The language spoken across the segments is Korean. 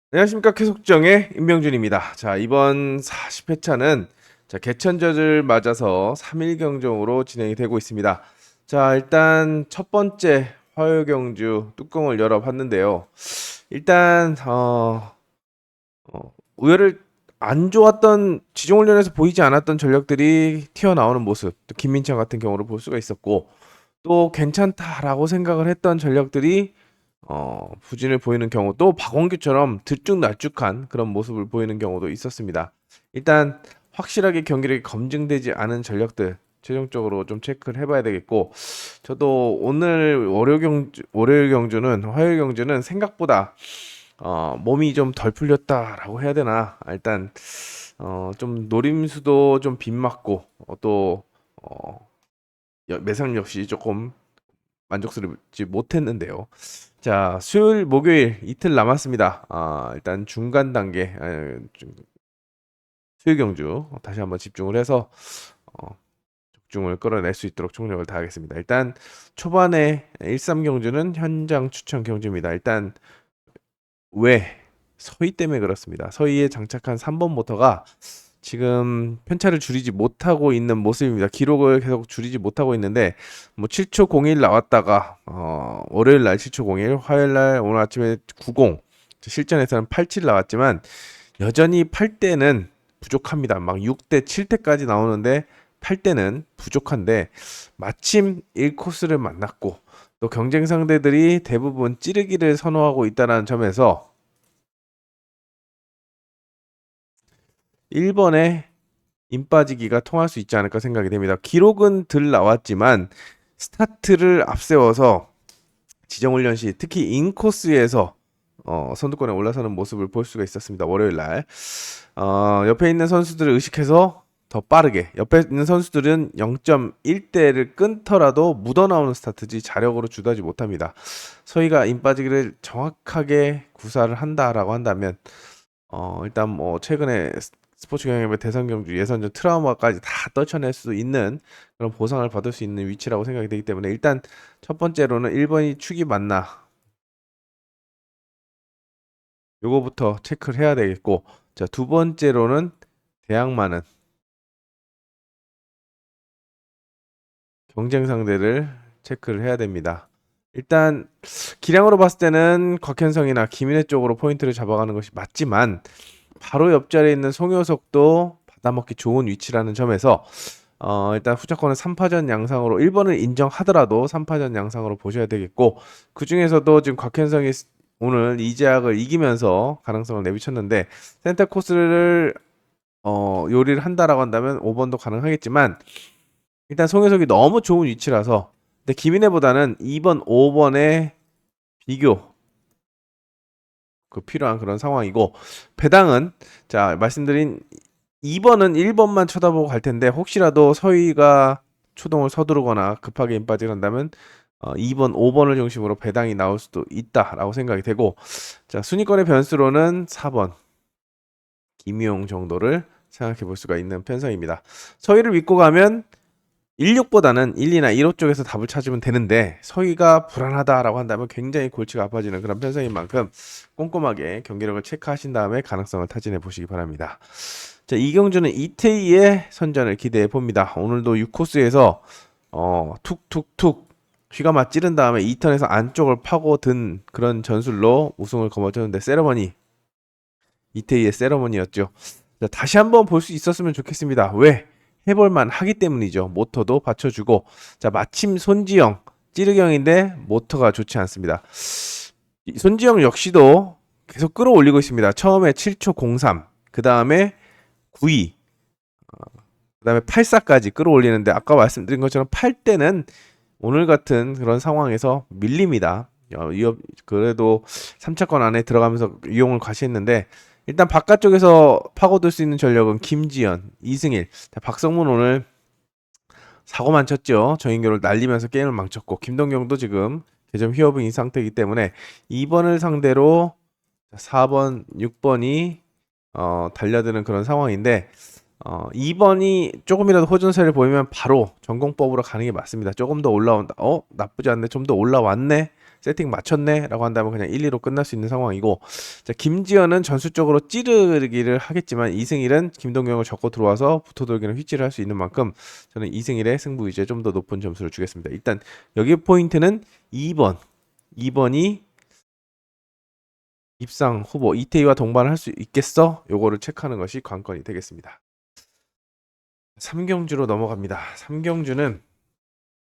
안녕하십니까. 계속정의 임명준입니다. 자, 이번 40회차는 개천절을 맞아서 3일 경정으로 진행이 되고 있습니다. 자, 일단 첫 번째 화요경주 뚜껑을 열어봤는데요. 일단 의외를 안 좋았던 지정훈련에서 보이지 않았던 전력들이 튀어나오는 모습, 또 김민창 같은 경우를 볼 수가 있었고, 또 괜찮다라고 생각을 했던 전력들이 부진을 보이는 경우, 또 박원규처럼 들쭉날쭉한 그런 모습을 보이는 경우도 있었습니다. 일단 확실하게 경기력이 검증되지 않은 전력들 최종적으로 좀 체크를 해봐야 되겠고, 저도 오늘 월요일 경주는 화요일 경주는 생각보다 몸이 좀 덜 풀렸다라고 해야 되나. 일단 좀 노림수도 좀 빗맞고, 또 매상 역시 조금 만족스럽지 못했는데요. 자, 수요일, 목요일 이틀 남았습니다. 일단 중간 단계, 수요일 경주 다시 한번 집중을 해서 적중을 끌어낼 수 있도록 총력을 다하겠습니다. 일단 초반에 1-3 경주는 현장 추천 경주입니다. 일단 왜? 서희 때문에 그렇습니다. 서희에 장착한 3번 모터가 지금 편차를 줄이지 못하고 있는 모습입니다. 기록을 계속 줄이지 못하고 있는데, 뭐 7초 01 나왔다가 월요일 날 7초 01, 화요일 날 오늘 아침에 90, 실전에서는 87 나왔지만 여전히 8대는 부족합니다. 막 6대, 7대까지 나오는데 8대는 부족한데, 마침 1코스를 만났고 또 경쟁 상대들이 대부분 찌르기를 선호하고 있다는 점에서 1번에 임 빠지기가 통할 수 있지 않을까 생각이 됩니다. 기록은 덜 나왔지만 스타트를 앞세워서 지정훈련 시 특히 인코스에서 선두권에 올라서는 모습을 볼 수가 있었습니다. 월요일 날 옆에 있는 선수들을 의식해서 더 빠르게, 옆에 있는 선수들은 0.1대를 끊더라도 묻어나오는 스타트지 자력으로 주도하지 못합니다. 서희가 임 빠지기를 정확하게 구사를 한다라고 한다면 일단 뭐 최근에 스포츠 경영의 대선 경주 예선전 트라우마까지 다 떨쳐낼 수 있는 그런 보상을 받을 수 있는 위치라고 생각이 되기 때문에, 일단 첫 번째로는 1번이 축이 맞나 요거부터 체크를 해야 되겠고, 자, 두 번째로는 대항마는 경쟁 상대를 체크를 해야 됩니다. 일단 기량으로 봤을 때는 곽현성이나 김인혜 쪽으로 포인트를 잡아가는 것이 맞지만, 바로 옆자리에 있는 송효석도 받아먹기 좋은 위치라는 점에서 일단 후차권은 3파전 양상으로 1번을 인정하더라도 3파전 양상으로 보셔야 되겠고, 그 중에서도 지금 곽현성이 오늘 이재학을 이기면서 가능성을 내비쳤는데, 센터 코스를 요리를 한다라고 한다면 5번도 가능하겠지만, 일단 송혜석이 너무 좋은 위치라서, 근데 김인혜보다는 2번, 5번의 비교 필요한 그런 상황이고, 배당은 자 말씀드린 2번은 1번만 쳐다보고 갈 텐데, 혹시라도 서희가 초동을 서두르거나 급하게 임빠지를 한다면 2번, 5번을 중심으로 배당이 나올 수도 있다라고 생각이 되고, 자, 순위권의 변수로는 4번 김희용 정도를 생각해 볼 수가 있는 편성입니다. 서희를 믿고 가면 16보다는 1, 2나 1호 쪽에서 답을 찾으면 되는데, 서희가 불안하다라고 한다면 굉장히 골치가 아파지는 그런 편성인 만큼 꼼꼼하게 경기력을 체크하신 다음에 가능성을 타진해 보시기 바랍니다. 자, 이경주는 이태희의 선전을 기대해 봅니다. 오늘도 6코스에서 툭툭툭 휘가 찌른 다음에 2턴에서 안쪽을 파고든 그런 전술로 우승을 거머쥐었는데, 세러머니, 이태희의 세러머니였죠. 자, 다시 한번 볼 수 있었으면 좋겠습니다. 왜? 해볼만 하기 때문이죠. 모터도 받쳐주고, 자, 마침 손지영 찌르경인데 모터가 좋지 않습니다. 손지영 역시도 계속 끌어올리고 있습니다. 처음에 7초 03, 그 다음에 92, 그 다음에 84까지 끌어올리는데, 아까 말씀드린 것처럼 8대는 오늘 같은 그런 상황에서 밀립니다. 그래도 3차권 안에 들어가면서 이용을 과시했는데, 일단 바깥쪽에서 파고들 수 있는 전력은 김지연, 이승일, 박성문 오늘 사고만 쳤죠. 정인교를 날리면서 게임을 망쳤고, 김동경도 지금 개점 휴업인 상태이기 때문에 2번을 상대로 4번, 6번이 달려드는 그런 상황인데, 2번이 조금이라도 호전세를 보이면 바로 전공법으로 가는 게 맞습니다. 조금 더 올라온다. 나쁘지 않네. 좀 더 올라왔네. 세팅 맞췄네 라고 한다면 그냥 1, 2로 끝날 수 있는 상황이고, 자, 김지현은 전술적으로 찌르기를 하겠지만 이승일은 김동경을 접고 들어와서 붙어돌기는 휘지를 할 수 있는 만큼 저는 이승일의 승부 위주에 좀 더 높은 점수를 주겠습니다. 일단 여기 포인트는 2번이 입상 후보 이태희와 동반을 할 수 있겠어? 요거를 체크하는 것이 관건이 되겠습니다. 3경주로 넘어갑니다. 3경주는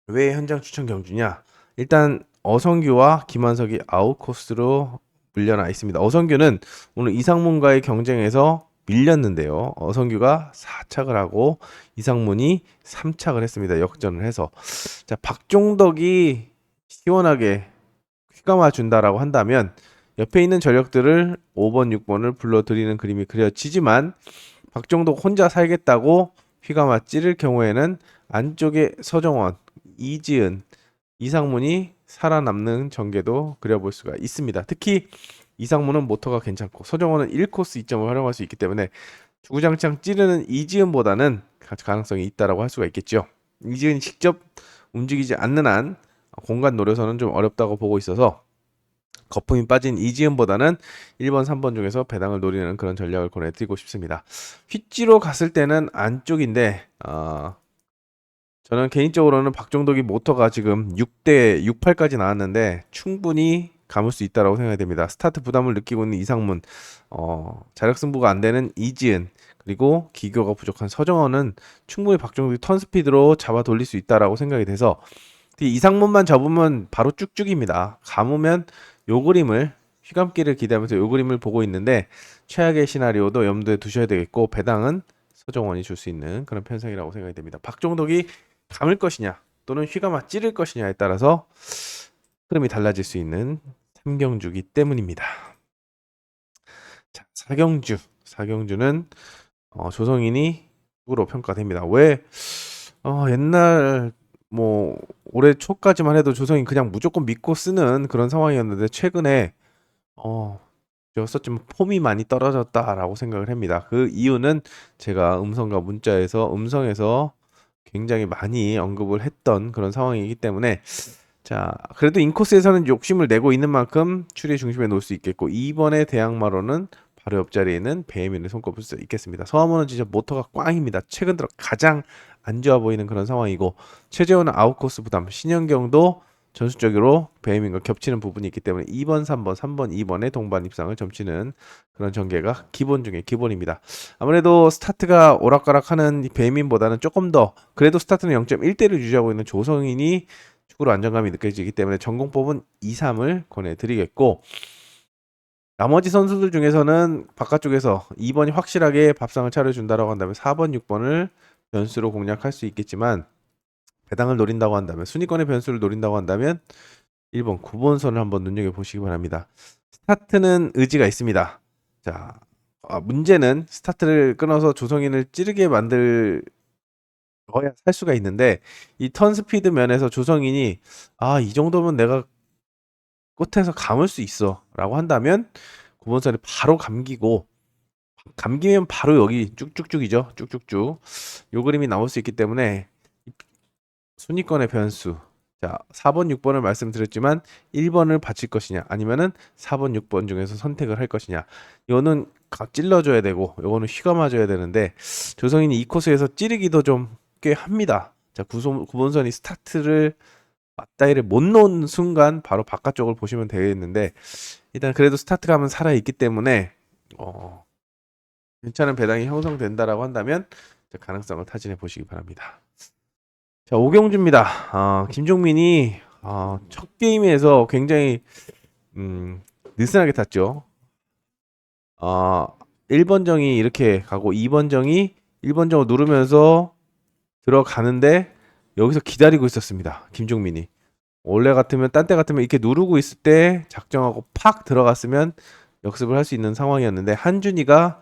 왜 현장 추천 경주냐? 일단 어성규와 김한석이 아웃 코스로 물려나 있습니다. 어성규는 오늘 이상문과의 경쟁에서 밀렸는데요. 어성규가 4착을 하고 이상문이 3착을 했습니다. 역전을 해서. 자, 박종덕이 시원하게 휘감아 준다라고 한다면 옆에 있는 전력들을 5번, 6번을 불러들이는 그림이 그려지지만 박종덕 혼자 살겠다고 휘감아 찌를 경우에는 안쪽에 서정원, 이지은, 이상문이 살아남는 전개도 그려볼 수가 있습니다. 특히 이상문은 모터가 괜찮고 서정원은 1코스 이점을 활용할 수 있기 때문에 주구장창 찌르는 이지은보다는 가능성이 있다라고 할 수가 있겠죠. 이지은이 직접 움직이지 않는 한 공간 노려서는 좀 어렵다고 보고 있어서 거품이 빠진 이지은보다는 1번, 3번 중에서 배당을 노리는 그런 전략을 권해드리고 싶습니다. 휘지로 갔을 때는 안쪽인데 저는 개인적으로는 박종덕이 모터가 지금 6대 68까지 나왔는데 충분히 감을 수 있다라고 생각이 됩니다. 스타트 부담을 느끼고 있는 이상문, 자력 승부가 안 되는 이지은, 그리고 기교가 부족한 서정원은 충분히 박종덕이 턴 스피드로 잡아 돌릴 수 있다라고 생각이 돼서 이상문만 접으면 바로 쭉쭉입니다. 감으면 요 그림을 휘감기를 기대하면서 요 그림을 보고 있는데 최악의 시나리오도 염두에 두셔야 되겠고 배당은 서정원이 줄 수 있는 그런 편성이라고 생각이 됩니다. 박종덕이 감을 것이냐 또는 휘감아 찌를 것이냐에 따라서 흐름이 달라질 수 있는 3경주기 때문입니다. 자, 4경주는 조성인이 으로 평가됩니다. 왜 옛날 뭐 올해 초까지만 해도 조성인 그냥 무조건 믿고 쓰는 그런 상황이었는데 최근에 좀 폼이 많이 떨어졌다라고 생각을 합니다. 그 이유는 제가 음성과 문자에서 음성에서 굉장히 많이 언급을 했던 그런 상황이기 때문에 자, 그래도 인코스에서는 욕심을 내고 있는 만큼 추리의 중심에 놓을 수 있겠고 2번의 대항마로는 바로 옆자리에 있는 배혜민을 손꼽을 수 있겠습니다. 서하모는 진짜 모터가 꽝입니다. 최근 들어 가장 안 좋아 보이는 그런 상황이고 최재원은 아웃코스 부담, 신현경도 전술적으로 배혜민과 겹치는 부분이 있기 때문에 2번, 3번, 2번의 동반 입상을 점치는 그런 전개가 기본 중에 기본입니다. 아무래도 스타트가 오락가락하는 배혜민보다는 조금 더 그래도 스타트는 0.1대를 유지하고 있는 조성인이 축구로 안정감이 느껴지기 때문에 전공법은 2, 3을 권해드리겠고 나머지 선수들 중에서는 바깥쪽에서 2번이 확실하게 밥상을 차려준다라고 한다면 4번, 6번을 변수로 공략할 수 있겠지만 배당을 노린다고 한다면 순위권의 변수를 노린다고 한다면 1번, 9번 선을 한번 눈여겨보시기 바랍니다. 스타트는 의지가 있습니다. 자, 문제는 스타트를 끊어서 조성인을 찌르게 만들 어야 살 수가 있는데 이 턴 스피드 면에서 조성인이 이 정도면 내가 끝에서 감을 수 있어 라고 한다면 9번선이 바로 감기면 바로 여기 쭉쭉쭉이죠. 쭉쭉쭉 요 그림이 나올 수 있기 때문에 순위권의 변수 자 4번 6번을 말씀드렸지만 1번을 바칠 것이냐 아니면은 4번 6번 중에서 선택을 할 것이냐 이거는 찔러줘야 되고 이거는 휘감아줘야 되는데 조성인이 이 코스에서 찌르기도 좀 꽤 합니다. 자 9번선이 스타트를 맞다이를 못 놓은 순간 바로 바깥쪽을 보시면 되겠는데 일단 그래도 스타트가 하면 살아있기 때문에 괜찮은 배당이 형성된다라고 한다면 가능성을 타진해 보시기 바랍니다. 자 5경주입니다. 김종민이 첫 게임에서 굉장히 느슨하게 탔죠. 1번 정이 이렇게 가고 2번 정이 1번 정을 누르면서 들어가는데 여기서 기다리고 있었습니다. 김종민이. 원래 같으면 딴 때 같으면 이렇게 누르고 있을 때 작정하고 팍 들어갔으면 역습을 할 수 있는 상황이었는데 한준이가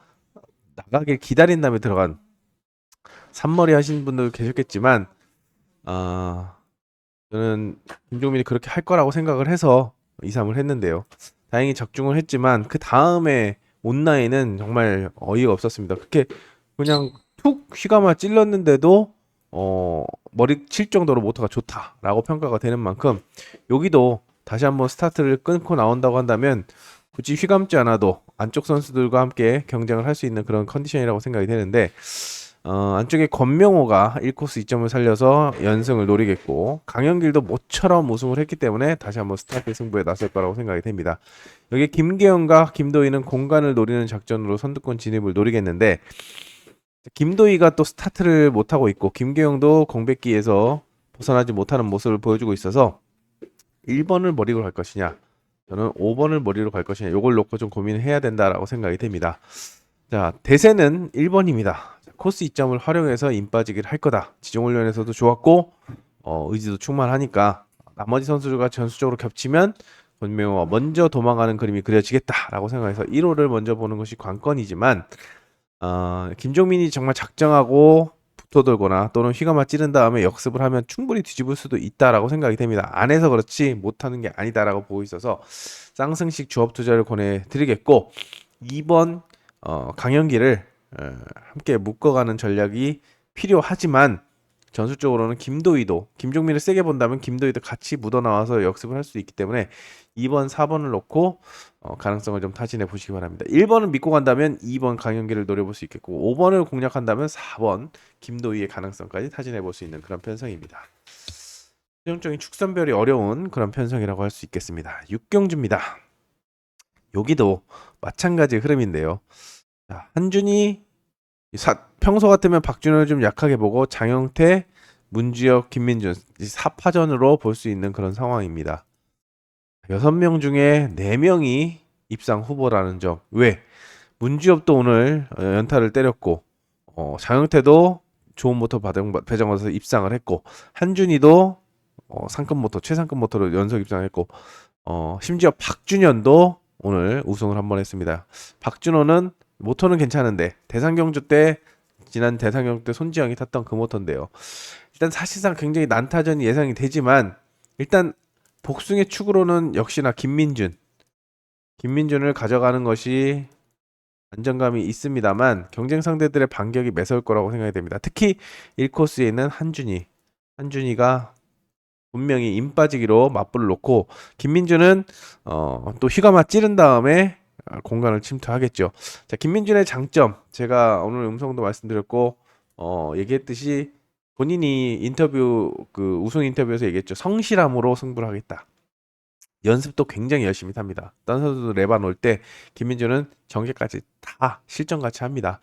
나가길 기다린 다음에 들어간 산머리 하신 분들 계셨겠지만 저는 김종민이 그렇게 할 거라고 생각을 해서 2-3을 했는데요. 다행히 적중을 했지만 그 다음에 온라인은 정말 어이가 없었습니다. 그렇게 그냥 툭 휘감아 찔렀는데도 머리 칠 정도로 모터가 좋다라고 평가가 되는 만큼 여기도 다시 한번 스타트를 끊고 나온다고 한다면 굳이 휘감지 않아도 안쪽 선수들과 함께 경쟁을 할 수 있는 그런 컨디션이라고 생각이 되는데 안쪽에 권명호가 1코스 2점을 살려서 연승을 노리겠고 강현길도 모처럼 우승을 했기 때문에 다시 한번 스타트 승부에 나설 거라고 생각이 됩니다. 여기 김계현과 김도희는 공간을 노리는 작전으로 선두권 진입을 노리겠는데 김도희가 또 스타트를 못하고 있고 김계영도 공백기에서 벗어나지 못하는 모습을 보여주고 있어서 1번을 머리로 갈 것이냐 저는 5번을 머리로 갈 것이냐 이걸 놓고 좀 고민을 해야 된다라고 생각이 됩니다. 자, 대세는 1번입니다. 코스 2점을 활용해서 인 빠지기를 할 거다. 지종훈련에서도 좋았고 의지도 충만하니까 나머지 선수들과 전수적으로 겹치면 권명호가 먼저 도망가는 그림이 그려지겠다라고 생각해서 1호를 먼저 보는 것이 관건이지만 김종민이 정말 작정하고 붙어들거나 또는 휘감아 찌른 다음에 역습을 하면 충분히 뒤집을 수도 있다라고 생각이 됩니다. 안 해서 그렇지 못하는 게 아니다라고 보고 있어서 쌍승식 조합 투자를 권해드리겠고 2번 강현기를 함께 묶어가는 전략이 필요하지만 전술적으로는 김도희도 김종민을 세게 본다면 김도희도 같이 묻어나와서 역습을 할 수 있기 때문에 2번, 4번을 놓고 가능성을 좀 타진해 보시기 바랍니다. 1번을 믿고 간다면 2번 강현기를 노려볼 수 있겠고 5번을 공략한다면 4번 김도희의 가능성까지 타진해 볼 수 있는 그런 편성입니다. 최종적인 축선별이 어려운 그런 편성이라고 할 수 있겠습니다. 6경주입니다. 여기도 마찬가지 흐름인데요. 자, 한준이 평소 같으면 박준호를 좀 약하게 보고 장영태, 문주혁, 김민준 4파전으로 볼 수 있는 그런 상황입니다. 6명 중에 4명이 입상 후보라는 점. 왜? 문주엽도 오늘 연타를 때렸고 장영태도 좋은 모터 배정받아서 입상을 했고 한준이도 상급 모터 최상급 모터로 연속 입상했고 심지어 박준현도 오늘 우승을 한번 했습니다. 박준호는 모터는 괜찮은데 대상경주 때 지난 대상경주 때 손지영이 탔던 그 모터인데요. 일단 사실상 굉장히 난타전이 예상이 되지만 일단 복숭의 축으로는 역시나 김민준을 가져가는 것이 안정감이 있습니다만 경쟁 상대들의 반격이 매서울 거라고 생각이 됩니다. 특히 1코스에 있는 한준이가 분명히 인 빠지기로 맞불을 놓고 김민준은 또 휘감아 찌른 다음에 공간을 침투하겠죠. 자, 김민준의 장점 제가 오늘 음성도 말씀드렸고 얘기했듯이 본인이 인터뷰 그 우승 인터뷰에서 얘기했죠. 성실함으로 승부를 하겠다. 연습도 굉장히 열심히 탑니다. 다른 선수도 레바 놓을 때 김민준은 전개까지 다 실전같이 합니다.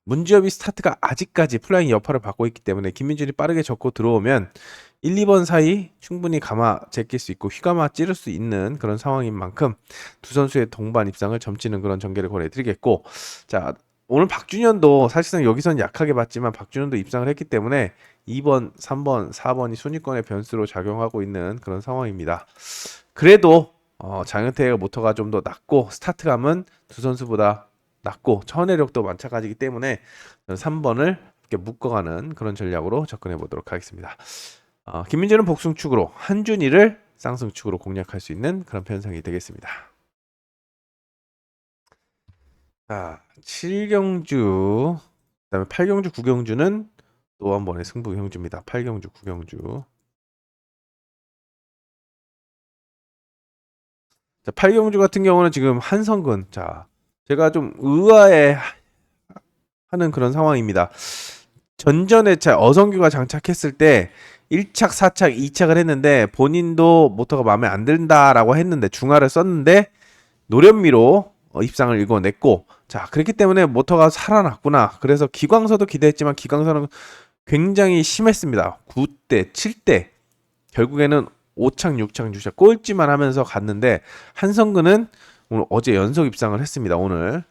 문주엽이 스타트가 아직까지 플라잉 여파를 받고 있기 때문에 김민준이 빠르게 접고 들어오면 1, 2번 사이 충분히 감아 제낄 수 있고 휘감아 찌를 수 있는 그런 상황인 만큼 두 선수의 동반 입상을 점치는 그런 전개를 권해드리겠고 자 오늘 박준현도 사실상 여기선 약하게 봤지만 박준현도 입상을 했기 때문에 2번, 3번, 4번이 순위권의 변수로 작용하고 있는 그런 상황입니다. 그래도 장현태의 모터가 좀 더 낮고 스타트감은 두 선수보다 낮고 처내력도 마찬가지이기 때문에 3번을 이렇게 묶어가는 그런 전략으로 접근해 보도록 하겠습니다. 김민준은 복승축으로 한준이를 쌍승축으로 공략할 수 있는 그런 편성이 되겠습니다. 자, 7경주 그다음에 8경주 9경주는 또 한 번의 승부 경주입니다. 8경주 9경주. 자, 8경주 같은 경우는 지금 한성근 자 제가 좀 의아해 하는 그런 상황입니다. 전전에 어성규가 장착했을 때 1착, 4착, 2착을 했는데 본인도 모터가 마음에 안 든다라고 했는데 중화를 썼는데 노련미로 입상을 읽어냈고 자 그렇기 때문에 모터가 살아났구나. 그래서 기광서도 기대했지만 기광서는 굉장히 심했습니다. 9대, 7대 결국에는 5착, 6착, 6착 꼴찌만 하면서 갔는데 한성근은 오늘 어제 연속 입상을 했습니다. 오늘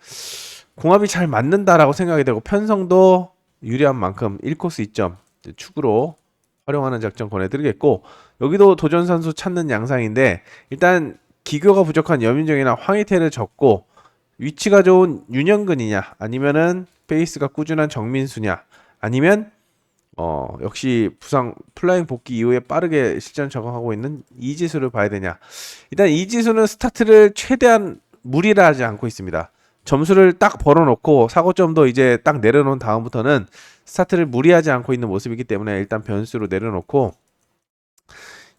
공합이 잘 맞는다라고 생각이 되고 편성도 유리한 만큼 1코스 2점 축으로 활용하는 작전 권해드리겠고 여기도 도전 선수 찾는 양상인데 일단 기교가 부족한 여민정이나 황희태를 적고 위치가 좋은 윤영근이냐 아니면은 페이스가 꾸준한 정민수냐 아니면 역시 부상 플라잉 복귀 이후에 빠르게 실전 적응하고 있는 이지수를 봐야 되냐. 일단 이지수는 스타트를 최대한 무리를 하지 않고 있습니다. 점수를 딱 벌어놓고 사고점도 이제 딱 내려놓은 다음부터는 스타트를 무리하지 않고 있는 모습이기 때문에 일단 변수로 내려놓고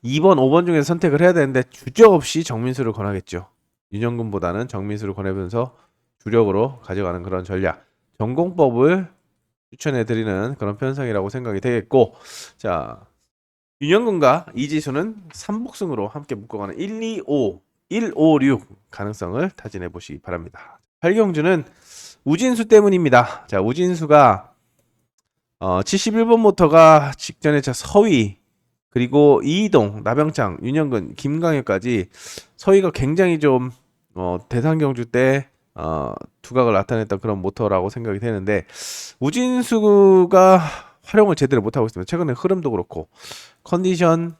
2번, 5번 중에서 선택을 해야 되는데 주저없이 정민수를 권하겠죠. 윤영근보다는 정민수를 권하면서 주력으로 가져가는 그런 전략. 전공법을 추천해드리는 그런 편성이라고 생각이 되겠고, 자, 윤영근과 이지수는 3복승으로 함께 묶어가는 1, 2, 5, 1, 5, 6 가능성을 타진해 보시기 바랍니다. 8경주는 우진수 때문입니다. 자, 우진수가 71번 모터가 직전에 자 서희 그리고 이이동, 나병창, 윤영근, 김강혁까지 서희가 굉장히 좀 대상 경주 때 두각을 나타냈던 그런 모터라고 생각이 되는데 우진수가 활용을 제대로 못하고 있습니다. 최근에 흐름도 그렇고 컨디션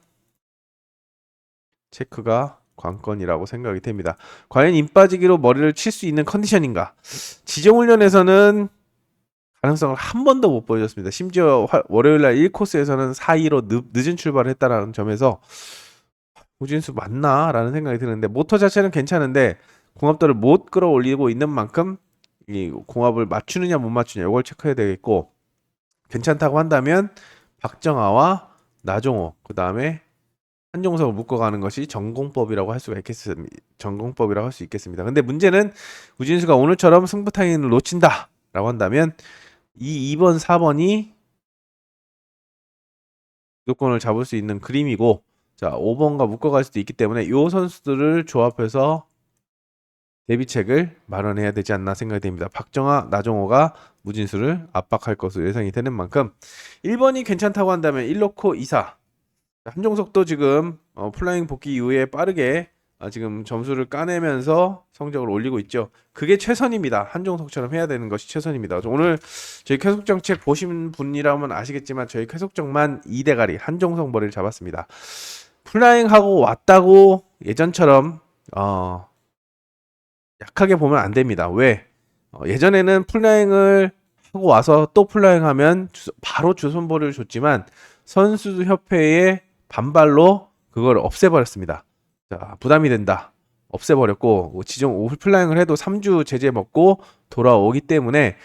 체크가 관건이라고 생각이 됩니다. 과연 힘 빠지기로 머리를 칠 수 있는 컨디션인가? 지정훈련에서는 가능성을 한 번도 못 보여줬습니다. 심지어 월요일날 1코스에서는 4-2로 늦은 출발을 했다는 점에서 우진수 맞나? 라는 생각이 드는데 모터 자체는 괜찮은데 공합도를 못 끌어올리고 있는 만큼 이 공합을 맞추느냐 못 맞추느냐 이걸 체크해야 되겠고 괜찮다고 한다면 박정아와 나종호 그 다음에 한종석을 묶어가는 것이 전공법이라고 할 수가 있겠습니다. 전공법이라고 할 수 있겠습니다. 근데 문제는 우진수가 오늘처럼 승부 타이밍을 놓친다 라고 한다면 이 2번, 4번이 주도권을 잡을 수 있는 그림이고 자 5번과 묶어갈 수도 있기 때문에 이 선수들을 조합해서 대비책을 마련해야 되지 않나 생각이 됩니다. 박정아, 나종호가 무진수를 압박할 것으로 예상이 되는 만큼 1번이 괜찮다고 한다면 1놓고 2사 한종석도 지금 플라잉 복귀 이후에 빠르게 지금 점수를 까내면서 성적을 올리고 있죠. 그게 최선입니다. 한종석처럼 해야 되는 것이 최선입니다. 오늘 저희 쾌속정 책 보신 분이라면 아시겠지만 저희 쾌속정만 2대가리 한종석 머리를 잡았습니다. 플라잉하고 왔다고 예전처럼 약하게 보면 안 됩니다. 왜? 예전에는 플라잉을 하고 와서 또 플라잉하면 바로 주선보를 줬지만 선수협회의 반발로 그걸 없애버렸습니다. 자, 부담이 된다. 없애버렸고 지정 오후 플라잉을 해도 3주 제재 먹고 돌아오기 때문에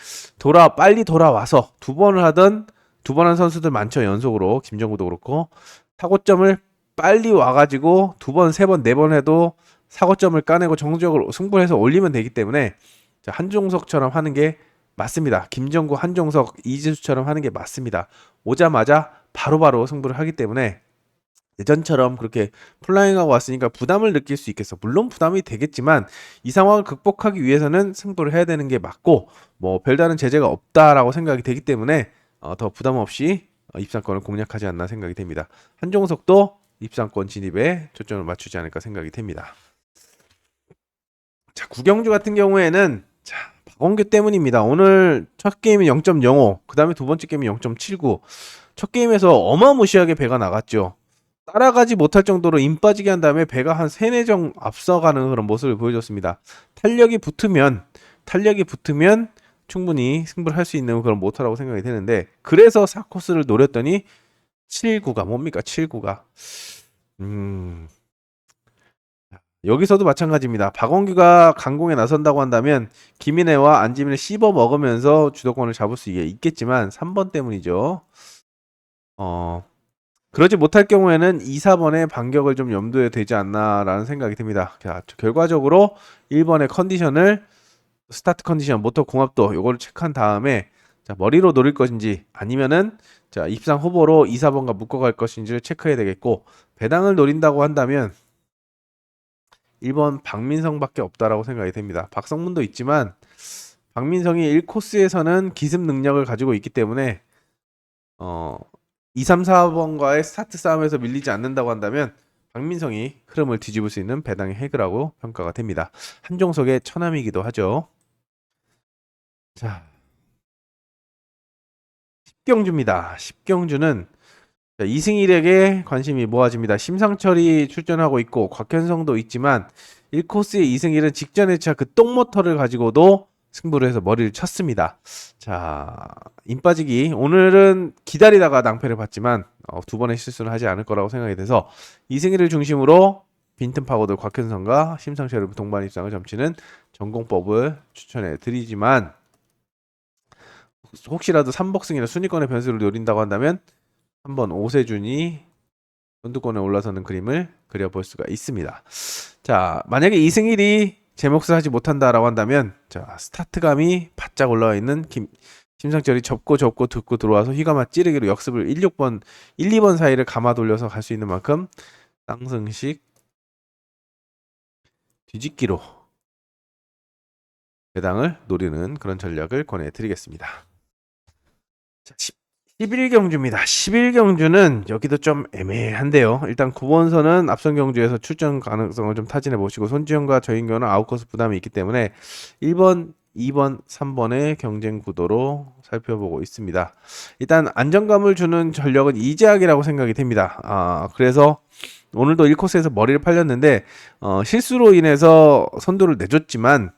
빨리 돌아와서 두 번을 하던 두 번 한 선수들 많죠. 연속으로 김정구도 그렇고 사고점을 빨리 와가지고 두 번, 세 번, 네 번 해도 사고점을 까내고 정적으로 승부해서 올리면 되기 때문에 자, 한종석처럼 하는 게 맞습니다. 김정구, 한종석, 이진수처럼 하는 게 맞습니다. 오자마자 바로바로 승부를 하기 때문에 예전처럼 그렇게 플라잉하고 왔으니까 부담을 느낄 수 있겠어. 물론 부담이 되겠지만 이 상황을 극복하기 위해서는 승부를 해야 되는 게 맞고 뭐 별다른 제재가 없다라고 생각이 되기 때문에 더 부담 없이 입상권을 공략하지 않나 생각이 됩니다. 한종석도 입상권 진입에 초점을 맞추지 않을까 생각이 됩니다. 자, 구경주 같은 경우에는 자, 박원규 때문입니다. 오늘 첫 게임이 0.05, 그 다음에 두 번째 게임이 0.79. 첫 게임에서 어마무시하게 배가 나갔죠. 따라가지 못할 정도로 임 빠지게 한 다음에 배가 한 3, 4정 앞서가는 그런 모습을 보여줬습니다. 탄력이 붙으면 충분히 승부를 할 수 있는 그런 모터라고 생각이 되는데 그래서 4코스를 노렸더니 7구가 뭡니까? 7구가 여기서도 마찬가지입니다. 박원규가 강공에 나선다고 한다면 김인혜와 안지민을 씹어 먹으면서 주도권을 잡을 수 있겠지만 3번 때문이죠. 그러지 못할 경우에는 2, 4번의 반격을 좀 염두에 되지 않나라는 생각이 듭니다. 자, 결과적으로 1번의 컨디션을 스타트 컨디션, 모터 공합도 요거를 체크한 다음에 자, 머리로 노릴 것인지 아니면은 자, 입상 후보로 2, 4번과 묶어갈 것인지를 체크해야 되겠고 배당을 노린다고 한다면 1번 박민성밖에 없다라고 생각이 됩니다. 박성문도 있지만 박민성이 1코스에서는 기습 능력을 가지고 있기 때문에 2, 3, 4번과의 스타트 싸움에서 밀리지 않는다고 한다면 박민성이 흐름을 뒤집을 수 있는 배당의 해그라고 평가가 됩니다. 한종석의 처남이기도 하죠. 자, 10경주입니다. 10경주는 2승1액에 관심이 모아집니다. 심상철이 출전하고 있고 곽현성도 있지만 1코스의 2승1은 직전에 차 그 똥모터를 가지고도 승부를 해서 머리를 쳤습니다. 자, 임 빠지기 오늘은 기다리다가 낭패를 봤지만 두 번의 실수를 하지 않을 거라고 생각이 돼서 2승1을 중심으로 빈틈 파고들 곽현성과 심상철의 동반 입상을 점치는 전공법을 추천해 드리지만 혹시라도 3복승이나 순위권의 변수를 노린다고 한다면 한번 오세준이 선두권에 올라서는 그림을 그려볼 수가 있습니다. 자, 만약에 이승일이 제 몫을 하지 못한다라고 한다면, 자, 스타트감이 바짝 올라와 있는 심상철이 접고 듣고 들어와서 휘감아 찌르기로 역습을 1, 2번 사이를 감아 돌려서 갈 수 있는 만큼 쌍승식 뒤집기로 배당을 노리는 그런 전략을 권해드리겠습니다. 자, 11경주입니다. 11경주는 여기도 좀 애매한데요. 일단 9번선은 앞선 경주에서 출전 가능성을 좀 타진해 보시고 손지현과 저인경은 아웃코스 부담이 있기 때문에 1번, 2번, 3번의 경쟁 구도로 살펴보고 있습니다. 일단 안정감을 주는 전력은 이재학이라고 생각이 됩니다. 그래서 오늘도 1코스에서 머리를 팔렸는데 실수로 인해서 선두를 내줬지만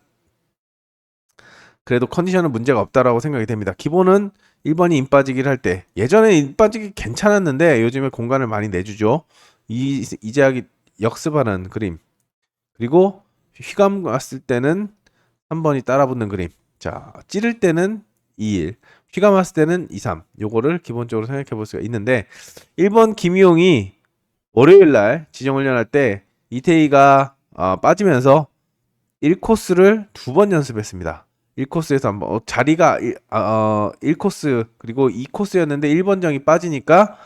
그래도 컨디션은 문제가 없다라고 생각이 됩니다. 기본은 1번이 인빠지기를 할 때 예전에 인빠지기 괜찮았는데 요즘에 공간을 많이 내주죠. 이제학이 역습하는 그림, 그리고 휘감 왔을 때는 3번이 따라붙는 그림, 자 찌를 때는 2일, 휘감 왔을 때는 2, 3, 요거를 기본적으로 생각해 볼 수가 있는데 1번 김희용이 월요일날 지정훈련할 때 이태희가 빠지면서 1코스를 2번 연습했습니다. 1코스에서 한번 자리가 1코스 그리고 2코스였는데 1번 정이 빠지니까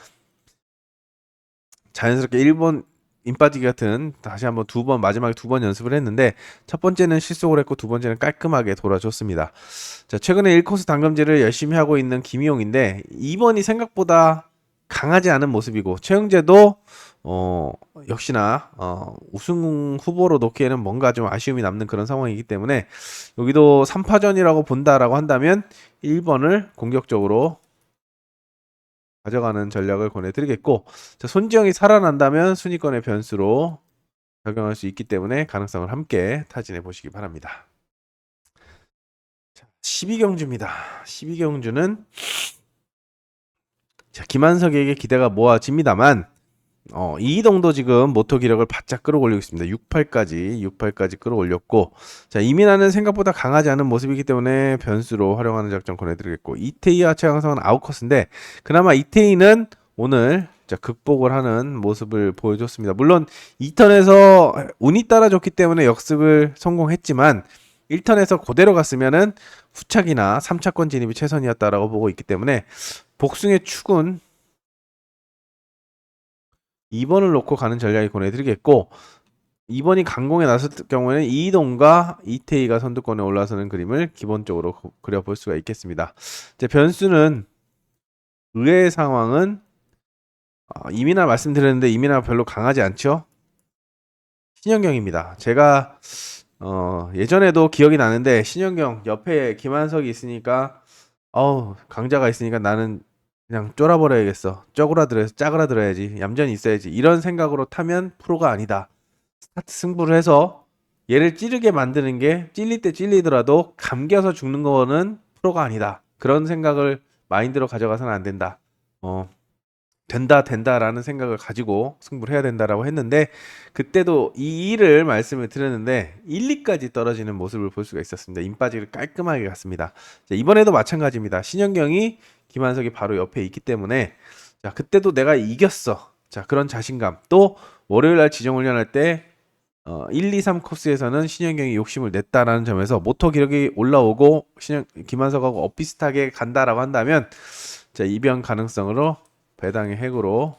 자연스럽게 1번 인빠지기 같은 다시 한번 마지막에 2번 연습을 했는데 첫 번째는 실속을 했고 두 번째는 깔끔하게 돌아줬습니다. 자, 최근에 1코스 당금질을 열심히 하고 있는 김희용인데 2번이 생각보다 강하지 않은 모습이고 최영재도 역시나 우승 후보로 놓기에는 뭔가 좀 아쉬움이 남는 그런 상황이기 때문에 여기도 3파전이라고 본다라고 한다면 1번을 공격적으로 가져가는 전략을 권해드리겠고, 자, 손지영이 살아난다면 순위권의 변수로 적용할 수 있기 때문에 가능성을 함께 타진해 보시기 바랍니다. 12경주입니다. 12경주는 자, 김한석에게 기대가 모아집니다만 이동도 지금 모터 기력을 바짝 끌어올리고 있습니다. 68까지 끌어올렸고, 자, 이민아는 생각보다 강하지 않은 모습이기 때문에 변수로 활용하는 작전 권해드리겠고, 이태희와 최강성은 아웃코스인데 그나마 이태희는 오늘 자, 극복을 하는 모습을 보여줬습니다. 물론 2턴에서 운이 따라줬기 때문에 역습을 성공했지만 1턴에서 그대로 갔으면은 후착이나 3차권 진입이 최선이었다라고 보고 있기 때문에 복숭의 축은 2번을 놓고 가는 전략이 권해드리겠고, 2번이 강공에 나섰을 경우에는 이동과 이태희가 선두권에 올라서는 그림을 기본적으로 그려볼 수가 있겠습니다. 이제 변수는 의외의 상황은 이민아 말씀드렸는데 이민아가 별로 강하지 않죠. 신현경입니다. 제가 예전에도 기억이 나는데 신현경 옆에 김한석이 있으니까 강자가 있으니까 나는 그냥 쫄아버려야겠어. 짜그라들어야지. 얌전히 있어야지. 이런 생각으로 타면 프로가 아니다. 스타트 승부를 해서 얘를 찌르게 만드는 게 찔릴 때 찔리더라도 감겨서 죽는 거는 프로가 아니다. 그런 생각을 마인드로 가져가서는 안 된다. 된다라는 생각을 가지고 승부를 해야 된다라고 했는데 그때도 이 일을 말씀을 드렸는데 1, 2까지 떨어지는 모습을 볼 수가 있었습니다. 인빠지를 깔끔하게 갔습니다. 자, 이번에도 마찬가지입니다. 신현경이 김한석이 바로 옆에 있기 때문에 자, 그때도 내가 이겼어. 자, 그런 자신감. 또 월요일날 지정훈련할 때 1, 2, 3 코스에서는 신현경이 욕심을 냈다라는 점에서 모터 기록이 올라오고 김한석하고 엇비슷하게 간다라고 한다면 자, 이변 가능성으로 배당의 핵으로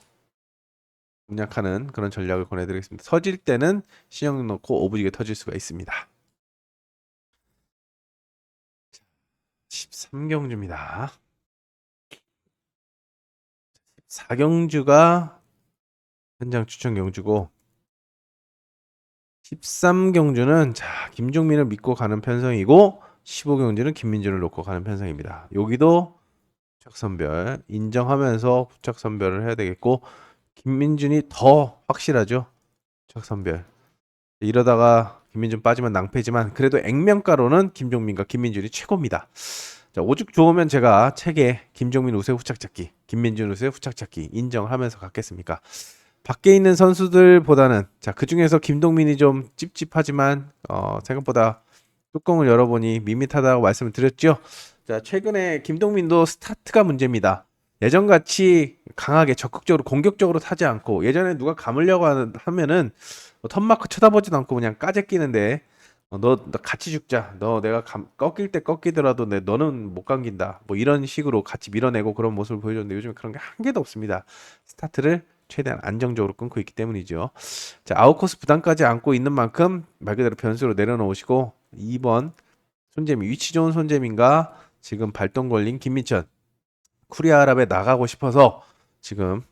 공략하는 그런 전략을 권해드리겠습니다. 터질 때는 신형 넣고 오브지게 터질 수가 있습니다. 13경주입니다. 14경주가 현장 추천 경주고 13경주는 자, 김종민을 믿고 가는 편성이고 15경주는 김민준을 놓고 가는 편성입니다. 여기도 부착선별 인정하면서 부착선별을 해야 되겠고 김민준이 더 확실하죠. 부착선별 이러다가 김민준 빠지면 낭패지만 그래도 액면가로는 김종민과 김민준이 최고입니다. 자, 오죽 좋으면 제가 책에 김종민 우세 후착 찾기, 김민준 우세 후착 찾기 인정을 하면서 갖겠습니까? 밖에 있는 선수들보다는 자, 그중에서 김동민이 좀 찝찝하지만 생각보다 뚜껑을 열어보니 밋밋하다고 말씀을 드렸죠. 자, 최근에 김동민도 스타트가 문제입니다. 예전같이 강하게 적극적으로 공격적으로 타지 않고 예전에 누가 감으려고 하면은 턴마크 쳐다보지도 않고 그냥 까재 끼는데 너 같이 죽자. 너 내가 꺾일 때 꺾이더라도 너는 못 감긴다. 뭐 이런 식으로 같이 밀어내고 그런 모습을 보여줬는데 요즘 그런 게 한 개도 없습니다. 스타트를 최대한 안정적으로 끊고 있기 때문이죠. 자, 아웃코스 부담까지 안고 있는 만큼 말 그대로 변수로 내려놓으시고 2번 손재민 위치 좋은 손재민과 지금 발동 걸린 김민철 쿠리아랍에 나가고 싶어서 지금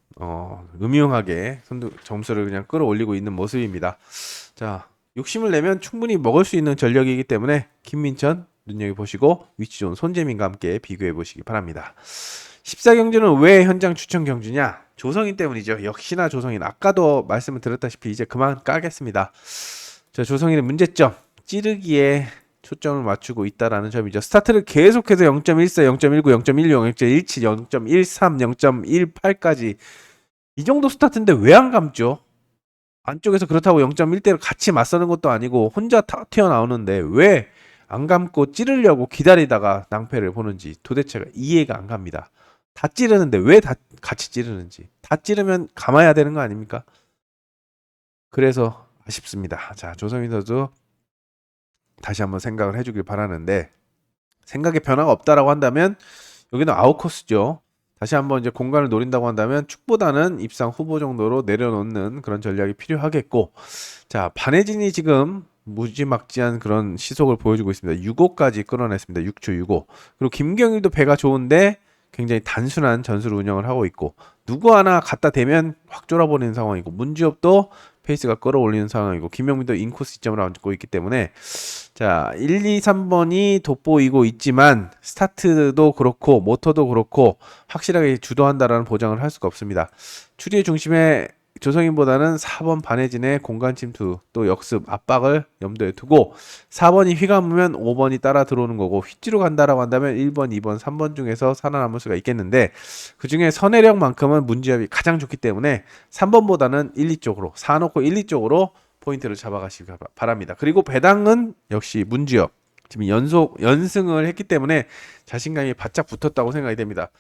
음흉하게 점수를 그냥 끌어올리고 있는 모습입니다. 자, 욕심을 내면 충분히 먹을 수 있는 전력이기 때문에 김민천 눈여겨보시고 위치 좋은 손재민과 함께 비교해 보시기 바랍니다. 14경주는 왜 현장 추천 경주냐? 조성인 때문이죠. 역시나 조성인. 아까도 말씀을 드렸다시피 이제 그만 까겠습니다. 자, 조성인의 문제점. 찌르기에 초점을 맞추고 있다라는 점이죠. 스타트를 계속해서 0.14, 0.19, 0.16, 0.17, 0.13, 0.18까지 이 정도 스타트인데 왜 안 감죠? 안쪽에서 그렇다고 0.1대를 같이 맞서는 것도 아니고 혼자 튀어나오는데 왜 안 감고 찌르려고 기다리다가 낭패를 보는지 도대체가 이해가 안 갑니다. 다 찌르는데 왜 다 같이 찌르는지. 다 찌르면 감아야 되는 거 아닙니까? 그래서 아쉽습니다. 자, 조성민 선수 다시 한번 생각을 해주길 바라는데 생각에 변화가 없다라고 한다면 여기는 아웃코스죠. 다시 한번 이제 공간을 노린다고 한다면 축보다는 입상 후보 정도로 내려놓는 그런 전략이 필요하겠고, 자, 반혜진이 지금 무지막지한 그런 시속을 보여주고 있습니다. 6호까지 끌어냈습니다. 6초 6호. 그리고 김경일도 배가 좋은데 굉장히 단순한 전술을 운영을 하고 있고 누구 하나 갖다 대면 확 쫄아버리는 상황이고 문지엽도 페이스가 끌어올리는 상황이고 김영민도 인코스 시점을 앉고 있기 때문에 자 1, 2, 3번이 돋보이고 있지만 스타트도 그렇고 모터도 그렇고 확실하게 주도한다라는 보장을 할 수가 없습니다. 추리의 중심에 조성인보다는 4번 반혜진의 공간 침투 또 역습 압박을 염두에 두고 4번이 휘감으면 5번이 따라 들어오는 거고 휘지로 간다라고 한다면 1번, 2번, 3번 중에서 살아남을 수가 있겠는데 그중에 선회력만큼은 문지엽이 가장 좋기 때문에 3번보다는 1, 2쪽으로 사놓고 1, 2쪽으로 포인트를 잡아가시기 바랍니다. 그리고 배당은 역시 문지엽 지금 연승을 했기 때문에 자신감이 바짝 붙었다고 생각이 됩니다.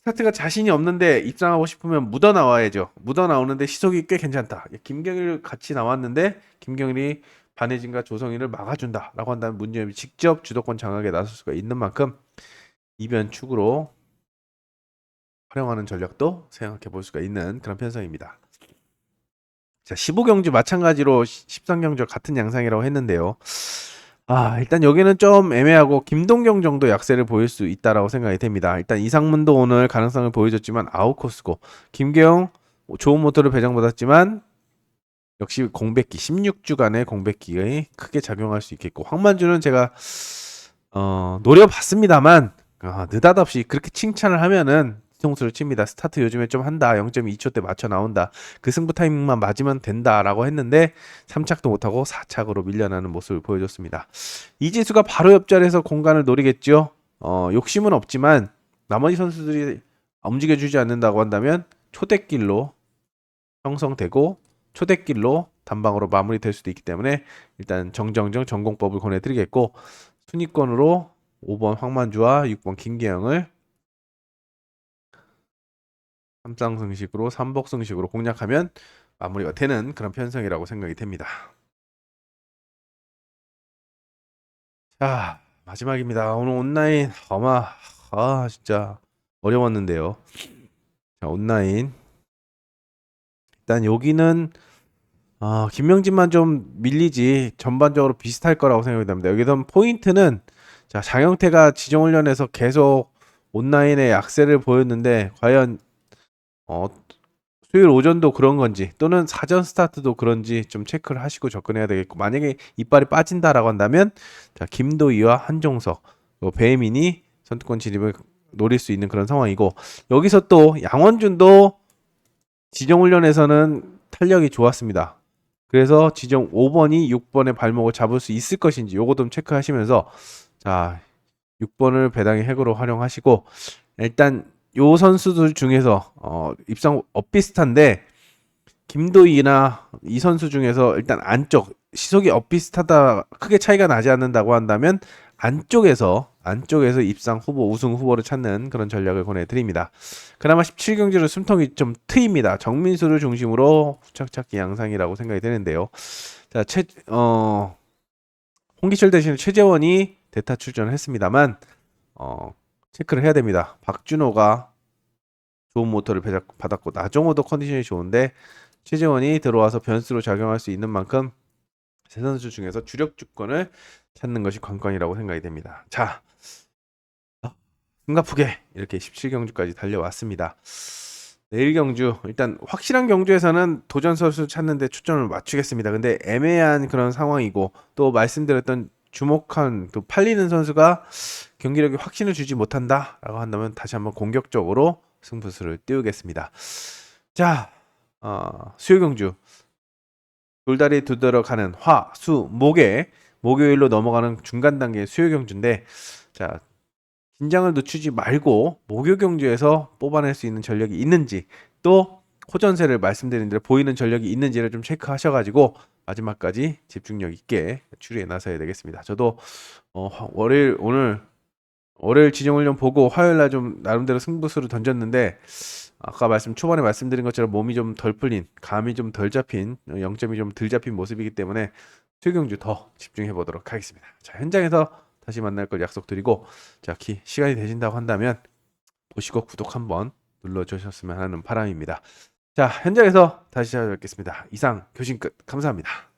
스타트가 자신이 없는데 입상하고 싶으면 묻어 나와야죠. 묻어 나오는데 시속이 꽤 괜찮다. 김경일 같이 나왔는데 김경일이 반혜진과 조성인을 막아준다라고 한다면 문재엽이 직접 주도권 장악에 나설 수가 있는 만큼 이변 축으로 활용하는 전략도 생각해 볼 수가 있는 그런 편성입니다. 자, 15경주 마찬가지로 13경주 같은 양상이라고 했는데요. 일단 여기는 좀 애매하고 김동경 정도 약세를 보일 수 있다라고 생각이 됩니다. 일단 이상문도 오늘 가능성을 보여줬지만 아웃코스고 김경 좋은 모터를 배정받았지만 역시 공백기 16주간의 공백기가 크게 작용할 수 있겠고 황만주는 제가 노려봤습니다만 느닷없이 그렇게 칭찬을 하면은 뒤통수를 칩니다. 스타트 요즘에 좀 한다. 0.2초 대 맞춰 나온다. 그 승부 타이밍만 맞으면 된다라고 했는데 3착도 못하고 4착으로 밀려나는 모습을 보여줬습니다. 이지수가 바로 옆자리에서 공간을 노리겠죠. 욕심은 없지만 나머지 선수들이 움직여주지 않는다고 한다면 초대길로 형성되고 초대길로 단방으로 마무리될 수도 있기 때문에 일단 정정정 전공법을 권해드리겠고 순위권으로 5번 황만주와 6번 김계영을 삼쌍승식으로 삼복승식으로 공략하면 마무리가 되는 그런 편성이라고 생각이 됩니다. 자, 마지막입니다. 오늘 온라인 진짜 어려웠는데요. 자, 온라인 일단 여기는 김명진만 좀 밀리지 전반적으로 비슷할 거라고 생각이 됩니다. 여기서 포인트는 자, 장영태가 지정훈련에서 계속 온라인의 약세를 보였는데 과연 수요일 오전도 그런 건지 또는 사전 스타트도 그런지 좀 체크를 하시고 접근해야 되겠고 만약에 이빨이 빠진다라고 한다면 자, 김도희와 한종석 배혜민이 선두권 진입을 노릴 수 있는 그런 상황이고 여기서 또 양원준도 지정훈련에서는 탄력이 좋았습니다. 그래서 지정 5번이 6번의 발목을 잡을 수 있을 것인지 요거 좀 체크하시면서 자 6번을 배당의 핵으로 활용하시고 일단 요 선수들 중에서 입상 엇비슷한데 김도희나 이 선수 중에서 일단 안쪽 시속이 엇비슷하다 크게 차이가 나지 않는다고 한다면 안쪽에서 안쪽에서 입상 후보, 우승 후보를 찾는 그런 전략을 권해드립니다. 그나마 17경주는 숨통이 좀 트입니다. 정민수를 중심으로 후착착기 양상이라고 생각이 되는데요. 자, 홍기철 대신 최재원이 대타 출전을 했습니다만, 체크를 해야 됩니다. 박준호가 좋은 모터를 받았고, 나종호도 컨디션이 좋은데, 최재원이 들어와서 변수로 작용할 수 있는 만큼, 세 선수 중에서 주력 주권을 찾는 것이 관건이라고 생각이 됩니다. 자, 숨가쁘게 이렇게 17경주까지 달려왔습니다. 내일 경주, 일단 확실한 경주에서는 도전 선수 찾는데 초점을 맞추겠습니다. 근데 애매한 그런 상황이고, 또 말씀드렸던 주목한 또 팔리는 선수가 경기력에 확신을 주지 못한다라고 한다면 다시 한번 공격적으로 승부수를 띄우겠습니다. 자, 수요 경주 돌다리 두드러가는 화, 수, 목요일로 넘어가는 중간 단계 수요 경주인데, 자, 긴장을 늦추지 말고 목요 경주에서 뽑아낼 수 있는 전력이 있는지, 또 호전세를 말씀드린 대로 보이는 전력이 있는지를 좀 체크하셔가지고 마지막까지 집중력 있게 추리에 나서야 되겠습니다. 저도 월요일 지정을 좀 보고 화요일 날 좀 나름대로 승부수를 던졌는데, 아까 초반에 말씀드린 것처럼 몸이 좀 덜 풀린, 감이 좀 덜 잡힌, 0점이 좀 덜 잡힌 모습이기 때문에 수요경주 더 집중해 보도록 하겠습니다. 자, 현장에서 다시 만날 걸 약속드리고, 자, 시간이 되신다고 한다면 보시고 구독 한번 눌러주셨으면 하는 바람입니다. 자, 현장에서 다시 찾아뵙겠습니다. 이상 교신 끝. 감사합니다.